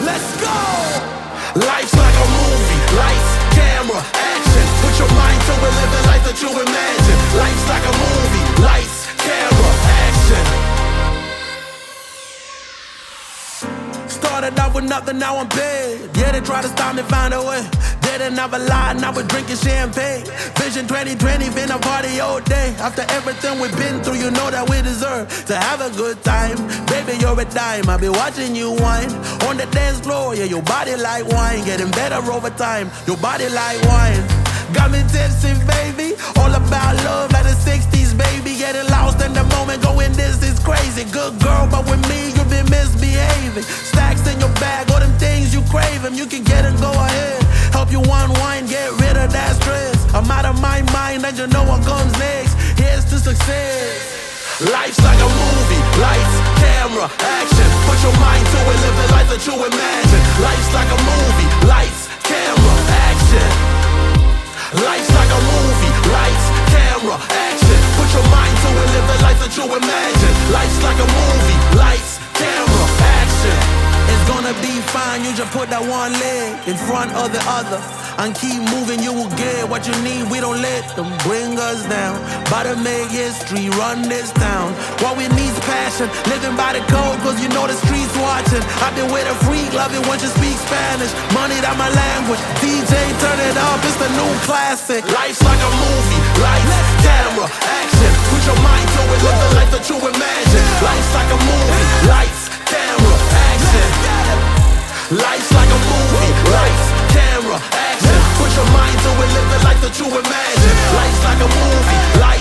Let's go! Life's like a movie, lights, camera, action. Put your mind to it, live the life that you imagine. Life's like a movie, lights, camera, action. Started off with nothing, now I'm paid. Yeah, they try to stop me, find a way. Didn't have a lie, now we're drinking champagne. Vision 2020, been a party all day. After everything we've been through, you know that we deserve to have a good time. Baby, you're a dime, I'll be watching you whine on the dance floor, yeah, your body like wine. Getting better over time, your body like wine. Got me tipsy, baby, all about love like the 60s, baby. Getting lost in the moment, going this is crazy. Good girl, but with me, you've been misbehaving. Stacks in your bag, all them things you craving. You can get and go ahead, help you unwind, get rid of that stress. I'm out of my mind, and you know what comes next. Here's to success. Life's like a movie, lights, camera, action. Put your mind to it, live the life that you imagine. Life's like a movie, lights, camera, action. Life's like a movie, lights, camera, action. Put your mind to it, live the life that you imagine. Life's like a movie, lights, camera, action. It's gonna be fine, you just put that one leg in front of the other and keep moving, you will get what you need. We don't let them bring us down. About to make history, run this town. What we need's passion, living by the code, cause you know the streets watching. I've been with a freak, love it when you speak Spanish. Money, that my language, DJ turn it up, it's the new classic. Life's like a movie, lights, camera, action. Put your mind to it, live the life that you imagine. Life's like a movie, lights, camera, action. Life's like a movie, lights, camera, action. Put your mind to it, live the life that you imagine. Life's like a movie, lights.